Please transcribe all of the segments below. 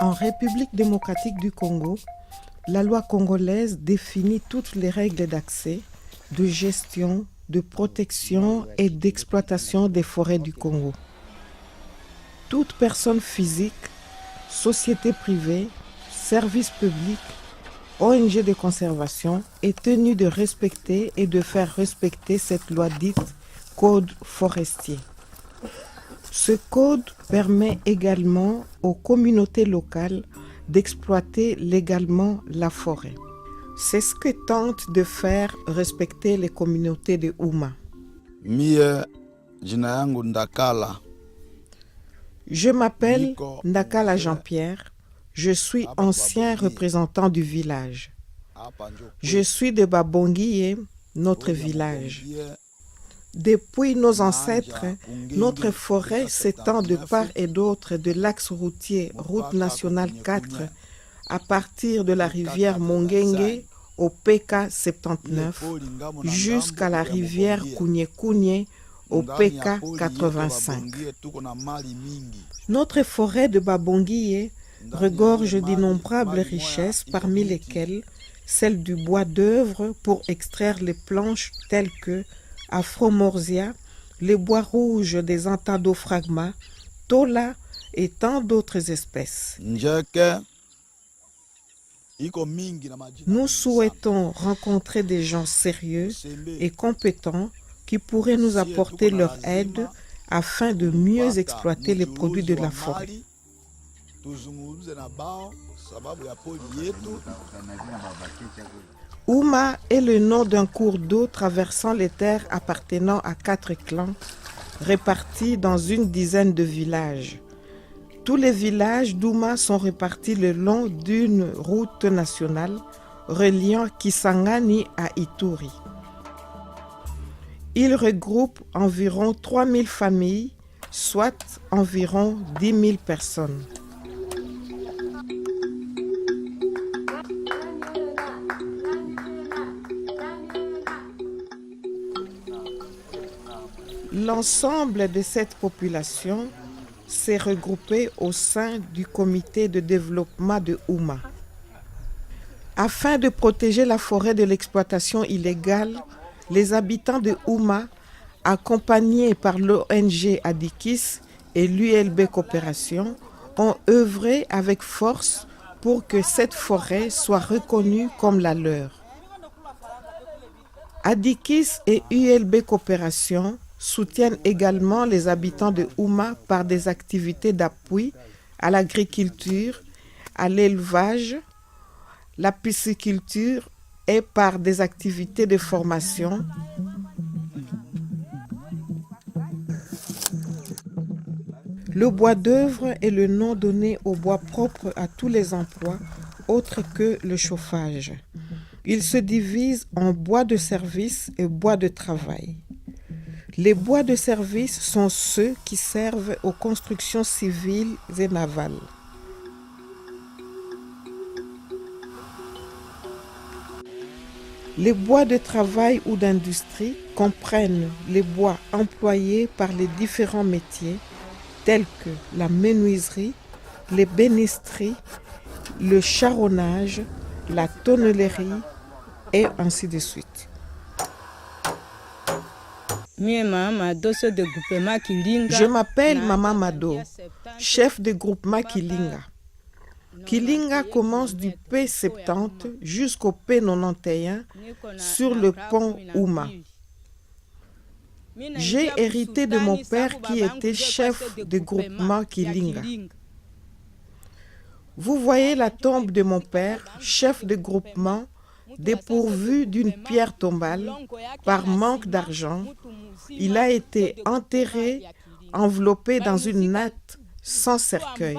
En République démocratique du Congo, la loi congolaise définit toutes les règles d'accès, de gestion, de protection et d'exploitation des forêts du Congo. Toute personne physique, société privée, service public, ONG de conservation est tenue de respecter et de faire respecter cette loi dite Code forestier. Ce code permet également aux communautés locales d'exploiter légalement la forêt. C'est ce que tentent de faire respecter les communautés de Houma. Mie jina yangu Ndakala. Je m'appelle Ndakala Jean-Pierre. Je suis ancien représentant du village. Je suis de Babongiye, notre village. Depuis nos ancêtres, notre forêt s'étend de part et d'autre de l'axe routier Route nationale 4 à partir de la rivière Mongenge au PK 79 jusqu'à la rivière Kounye au PK 85. Notre forêt de Babongiye regorge d'innombrables richesses, parmi lesquelles celle du bois d'œuvre pour extraire les planches telles que Afromorsia, les bois rouges des Antadophragma, Tola et tant d'autres espèces. Nous souhaitons rencontrer des gens sérieux et compétents qui pourraient nous apporter leur aide afin de mieux exploiter les produits de la forêt. Houma est le nom d'un cours d'eau traversant les terres appartenant à 4 clans répartis dans une dizaine de villages. Tous les villages d'Houma sont répartis le long d'une route nationale reliant Kisangani à Ituri. Il regroupe environ 3000 familles, soit environ 10 000 personnes. L'ensemble de cette population s'est regroupé au sein du comité de développement de Houma. Afin de protéger la forêt de l'exploitation illégale, les habitants de Houma, accompagnés par l'ONG Adikis et l'ULB Coopération, ont œuvré avec force pour que cette forêt soit reconnue comme la leur. Adikis et ULB Coopération soutiennent également les habitants de Houma par des activités d'appui à l'agriculture, à l'élevage, la pisciculture et par des activités de formation. Le bois d'œuvre est le nom donné au bois propre à tous les emplois autres que le chauffage. Il se divise en bois de service et bois de travail. Les bois de service sont ceux qui servent aux constructions civiles et navales. Les bois de travail ou d'industrie comprennent les bois employés par les différents métiers tels que la menuiserie, l'ébénisterie, le charronnage, la tonnellerie et ainsi de suite. Je m'appelle Maman Mado, chef de groupement Kilinga. Kilinga commence du P70 jusqu'au P91 sur le pont Houma. J'ai hérité de mon père qui était chef de groupement Kilinga. Vous voyez la tombe de mon père, chef de groupement, dépourvu d'une pierre tombale par manque d'argent. Il a été enterré, enveloppé dans une natte sans cercueil.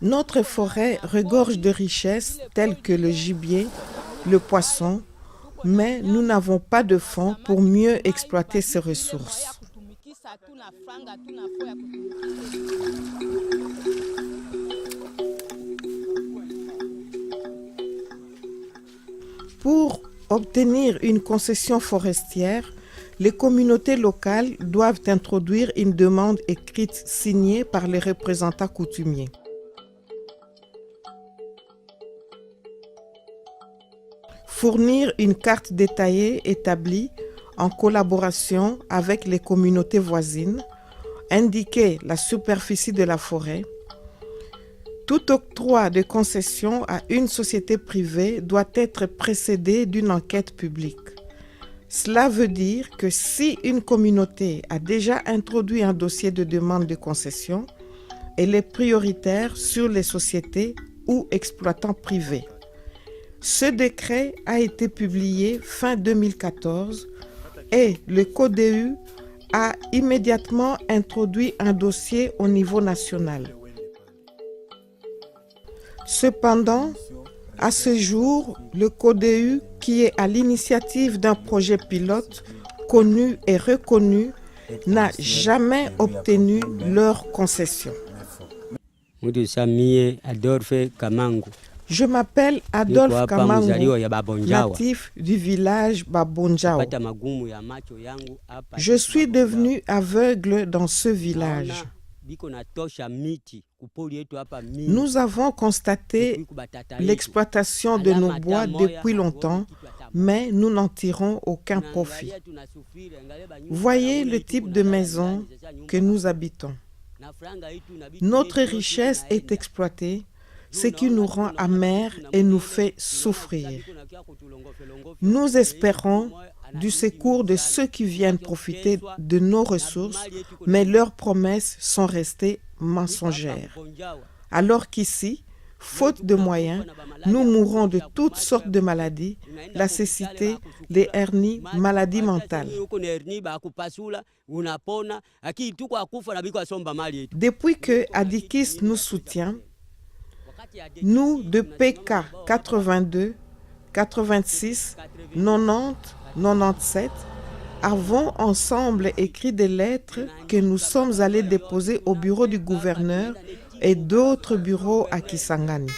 Notre forêt regorge de richesses telles que le gibier, le poisson, mais nous n'avons pas de fonds pour mieux exploiter ces ressources. Pour obtenir une concession forestière, les communautés locales doivent introduire une demande écrite signée par les représentants coutumiers. Fournir une carte détaillée établie en collaboration avec les communautés voisines, indiquer la superficie de la forêt. Tout octroi de concession à une société privée doit être précédé d'une enquête publique. Cela veut dire que si une communauté a déjà introduit un dossier de demande de concession, elle est prioritaire sur les sociétés ou exploitants privés. Ce décret a été publié fin 2014 et le CODEU a immédiatement introduit un dossier au niveau national. Cependant, à ce jour, le CODEU, qui est à l'initiative d'un projet pilote connu et reconnu, n'a jamais obtenu leur concession. Je m'appelle Adolphe Kamango, natif du village Babonjao. Je suis devenu aveugle dans ce village. Nous avons constaté l'exploitation de nos bois depuis longtemps, mais nous n'en tirons aucun profit. Voyez le type de maison que nous habitons. Notre richesse est exploitée, ce qui nous rend amers et nous fait souffrir. Nous espérons du secours de ceux qui viennent profiter de nos ressources, mais leurs promesses sont restées mensongères. Alors qu'ici, faute de moyens, nous mourons de toutes sortes de maladies, la cécité, les hernies, maladies mentales. Depuis que Adikis nous soutient, nous de PK 82, 86, 90, 97, avons ensemble écrit des lettres que nous sommes allés déposer au bureau du gouverneur et d'autres bureaux à Kisangani.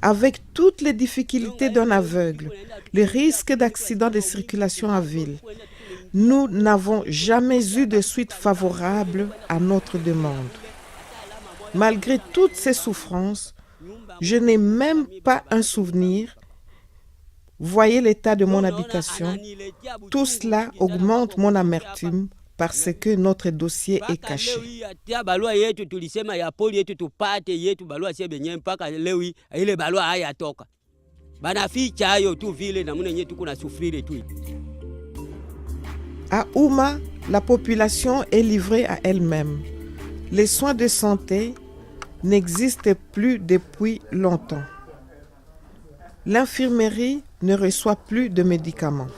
Avec toutes les difficultés d'un aveugle, le risque d'accident de circulation à ville, nous n'avons jamais eu de suite favorable à notre demande. Malgré toutes ces souffrances, je n'ai même pas un souvenir. Voyez l'état de mon habitation. Tout cela augmente mon amertume parce que notre dossier est caché. À Ouma, la population est livrée à elle-même. Les soins de santé n'existent plus depuis longtemps. L'infirmerie ne reçoit plus de médicaments.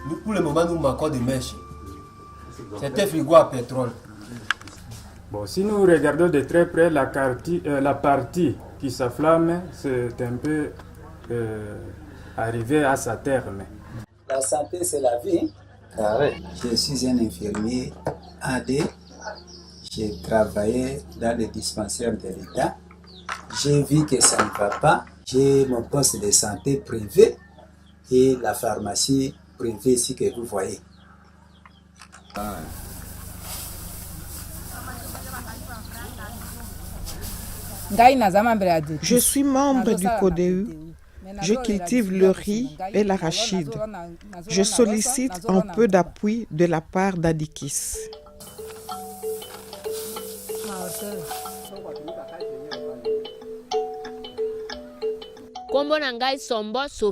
Nous, pour le moment, nous manquons de mèches. C'est un frigo à pétrole. Bon, si nous regardons de très près la partie qui s'enflamme, c'est un peu arrivé à sa terme. La santé, c'est la vie. Ah ouais. Je suis un infirmier AD. J'ai travaillé dans les dispensaires de l'État. J'ai vu que ça ne va pas. J'ai mon poste de santé privé et la pharmacie privée ici que vous voyez. Ah. Je suis membre du CODEU. Je cultive le riz et l'arachide. Je sollicite un peu d'appui de la part d'Adikis.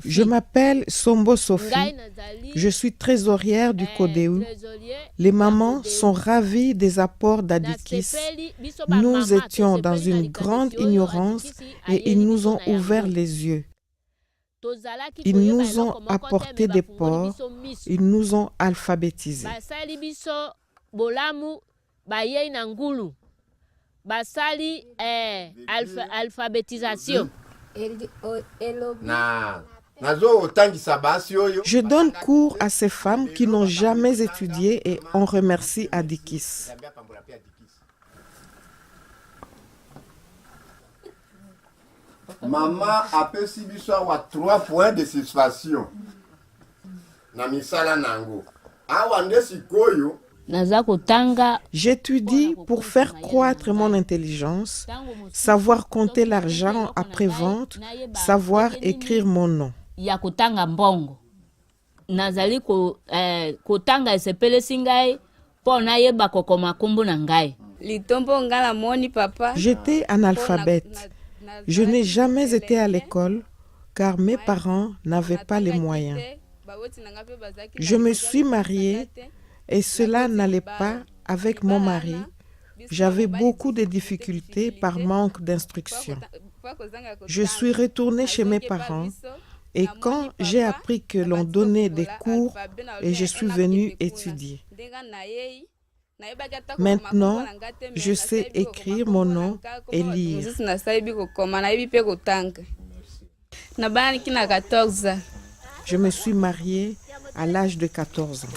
Je m'appelle Sombo Sophie. Je suis trésorière du CODEU. Les mamans sont ravies des apports d'Adikis. Nous étions dans une grande ignorance et ils nous ont ouvert les yeux. Ils nous ont apporté des porcs, ils nous ont alphabétisés. Alphabétisation. Je donne cours à ces femmes qui n'ont jamais étudié et on remercie Adikis. Maman apesi biso awa 3 points de satisfaction na misala nango awa nde sikoyo. J'étudie pour faire croître mon intelligence, savoir compter l'argent après-vente, savoir écrire mon nom. J'étais analphabète. Je n'ai jamais été à l'école car mes parents n'avaient pas les moyens. Je me suis mariée et cela n'allait pas avec mon mari. J'avais beaucoup de difficultés par manque d'instruction. Je suis retournée chez mes parents et quand j'ai appris que l'on donnait des cours et je suis venue étudier. Maintenant, je sais écrire mon nom et lire. Je me suis mariée à l'âge de 14 ans.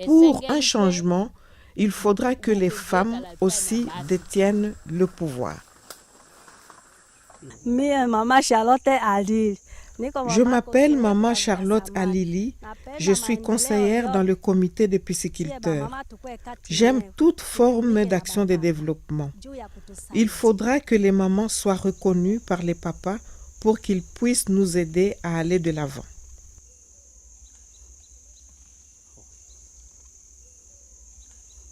Pour un changement, il faudra que les femmes aussi détiennent le pouvoir. Je m'appelle Maman Charlotte Alili. Je suis conseillère dans le comité des pisciculteurs. J'aime toute forme d'action de développement. Il faudra que les mamans soient reconnues par les papas pour qu'ils puissent nous aider à aller de l'avant.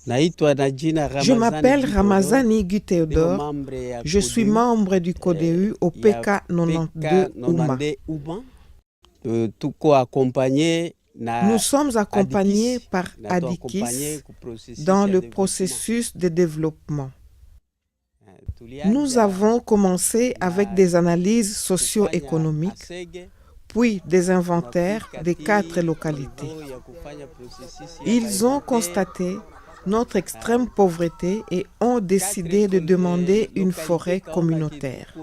Je m'appelle Ramazani Guy Théodore. Je suis membre du CODEU au PK 92 Ouma. Nous sommes accompagnés par Adikis dans le processus de développement. Nous avons commencé avec des analyses socio-économiques, puis des inventaires des 4 localités. Ils ont constaté notre extrême pauvreté et ont décidé de demander une forêt communautaire.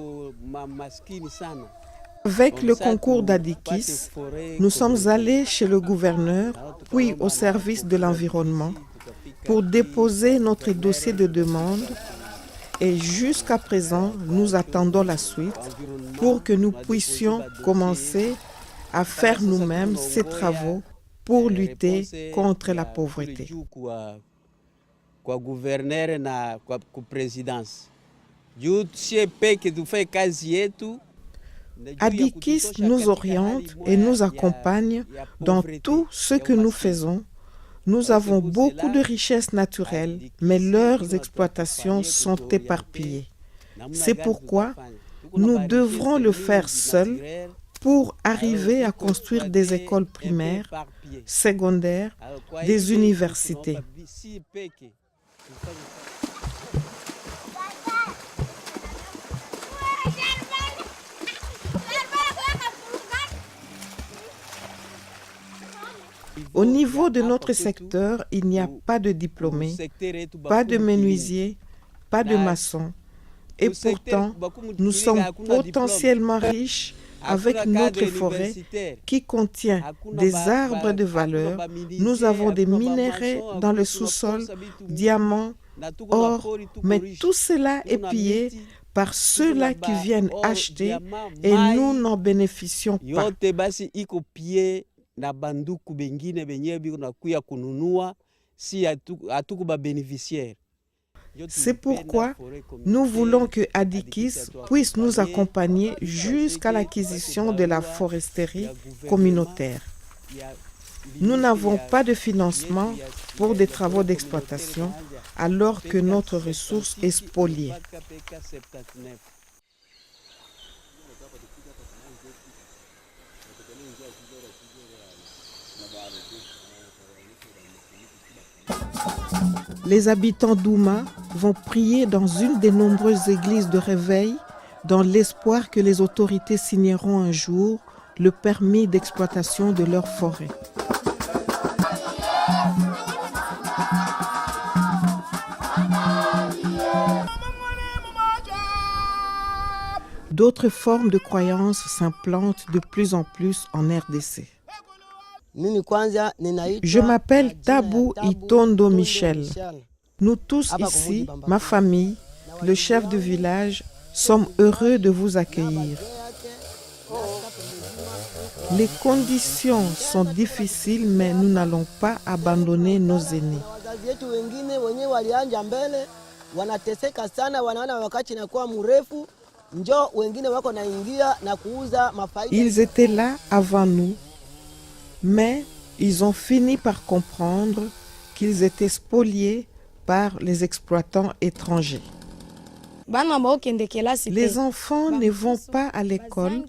Avec le concours d'Adikis, nous sommes allés chez le gouverneur, puis au service de l'environnement, pour déposer notre dossier de demande et jusqu'à présent, nous attendons la suite pour que nous puissions commencer à faire nous-mêmes ces travaux pour lutter contre la pauvreté. Kwa gouverneur na kwa présidence. Adikis nous oriente et nous accompagne dans tout ce que nous faisons. Nous avons beaucoup de richesses naturelles, mais leurs exploitations sont éparpillées. C'est pourquoi nous devrons le faire seuls pour arriver à construire des écoles primaires, secondaires, des universités. Au niveau de notre secteur, il n'y a pas de diplômés, pas de menuisiers, pas de maçons. Et pourtant, nous sommes potentiellement riches avec notre forêt qui contient des arbres de valeur. Nous avons des minéraux dans le sous-sol, diamants, or, mais tout cela est pillé par ceux-là qui viennent acheter et nous n'en bénéficions pas. C'est pourquoi nous voulons que Adikis puisse nous accompagner jusqu'à l'acquisition de la foresterie communautaire. Nous n'avons pas de financement pour des travaux d'exploitation alors que notre ressource est spoliée. Les habitants d'Ouma vont prier dans une des nombreuses églises de réveil dans l'espoir que les autorités signeront un jour le permis d'exploitation de leurs forêts. D'autres formes de croyances s'implantent de plus en plus en RDC. Je m'appelle Tabou Itondo Michel. Nous tous ici, ma famille, le chef de village, sommes heureux de vous accueillir. Les conditions sont difficiles, mais nous n'allons pas abandonner nos aînés. Ils étaient là avant nous, mais ils ont fini par comprendre qu'ils étaient spoliés par les exploitants étrangers. Les enfants ne vont pas à l'école,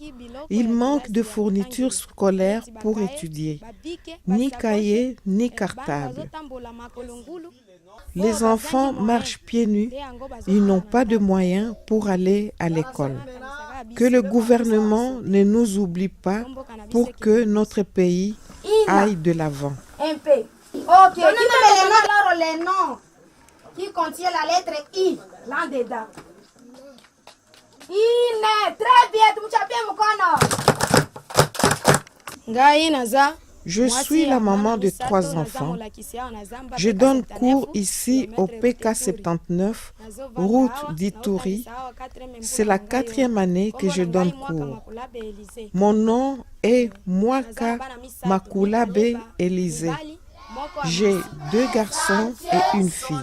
ils manquent de fournitures scolaires pour étudier, ni cahiers, ni cartables. Les enfants marchent pieds nus, ils n'ont pas de moyens pour aller à l'école. Que le gouvernement ne nous oublie pas pour que notre pays aille de l'avant. Ok, les noms qui contient la lettre I, là-dedans. Très bien, Je suis la maman de 3 enfants. Je donne cours ici au PK 79, route d'Ituri. C'est la 4e année que je donne cours. Mon nom est Mwaka Makulabe Élisée. J'ai 2 garçons et une fille.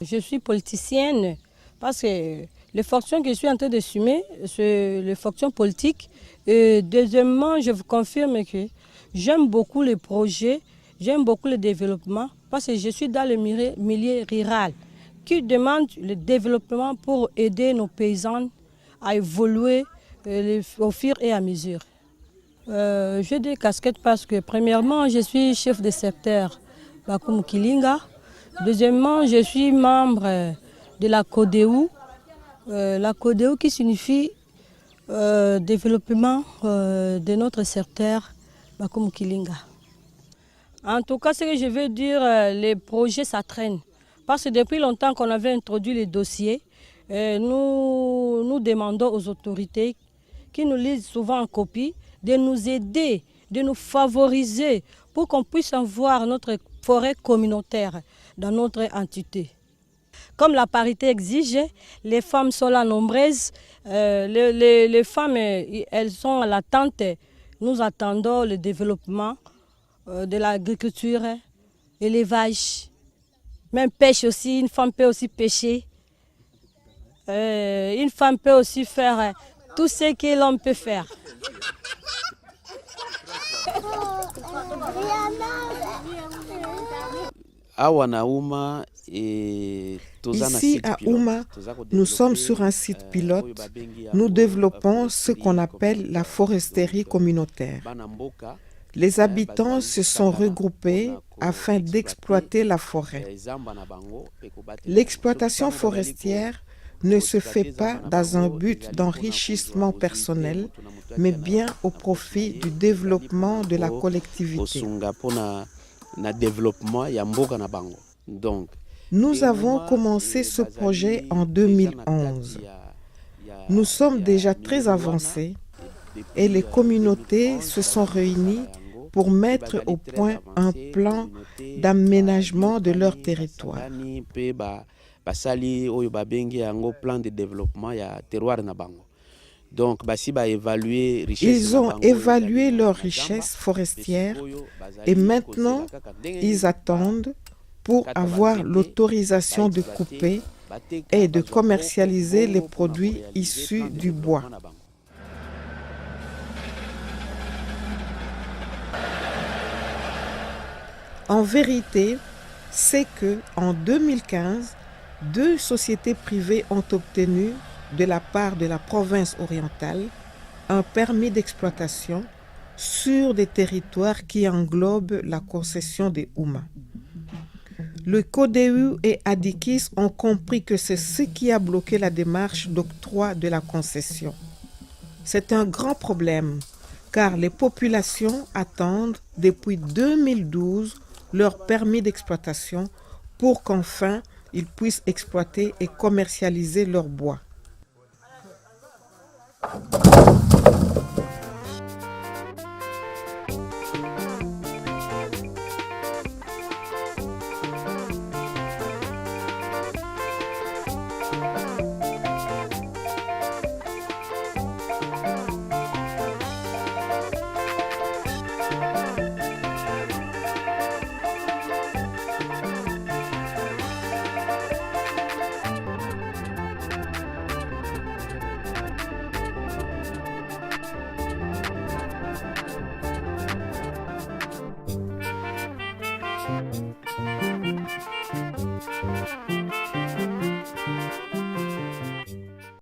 Je suis politicienne parce que les fonctions que je suis en train d'assumer, c'est les fonctions politiques. Et deuxièmement, je vous confirme que j'aime beaucoup les projets, j'aime beaucoup le développement parce que je suis dans le milieu rural qui demande le développement pour aider nos paysans à évoluer au fur et à mesure. J'ai des casquettes parce que premièrement, je suis chef de secteur Bakoum Kilinga. Deuxièmement, je suis membre de la CODEU. La CODEU qui signifie développement de notre secteur Bakoum Kilinga. En tout cas, ce que je veux dire, les projets, ça traîne. Parce que depuis longtemps qu'on avait introduit les dossiers, nous demandons aux autorités qui nous lisent souvent en copie de nous aider, de nous favoriser pour qu'on puisse avoir notre forêt communautaire dans notre entité. Comme la parité exige, les femmes sont là nombreuses. Les femmes, elles sont à l'attente. Nous attendons le développement de l'agriculture, l'élevage, même pêche aussi. Une femme peut aussi pêcher. Une femme peut aussi faire tout ce que l'homme peut faire. Ici à Ouma, nous sommes sur un site pilote. Nous développons ce qu'on appelle la foresterie communautaire. Les habitants se sont regroupés afin d'exploiter la forêt. L'exploitation forestière ne se fait pas dans un but d'enrichissement personnel, mais bien au profit du développement de la collectivité. Nous avons commencé ce projet en 2011. Nous sommes déjà très avancés et les communautés se sont réunies pour mettre au point un plan d'aménagement de leur territoire. Ils ont évalué leurs richesses forestières et maintenant ils attendent pour avoir l'autorisation de couper et de commercialiser les produits issus du bois. En vérité, c'est que en 2015, 2 sociétés privées ont obtenu de la part de la province orientale un permis d'exploitation sur des territoires qui englobent la concession des Ouma. Le CODEU et Adikis ont compris que c'est ce qui a bloqué la démarche d'octroi de la concession. C'est un grand problème car les populations attendent depuis 2012 leur permis d'exploitation pour qu'enfin ils puissent exploiter et commercialiser leur bois.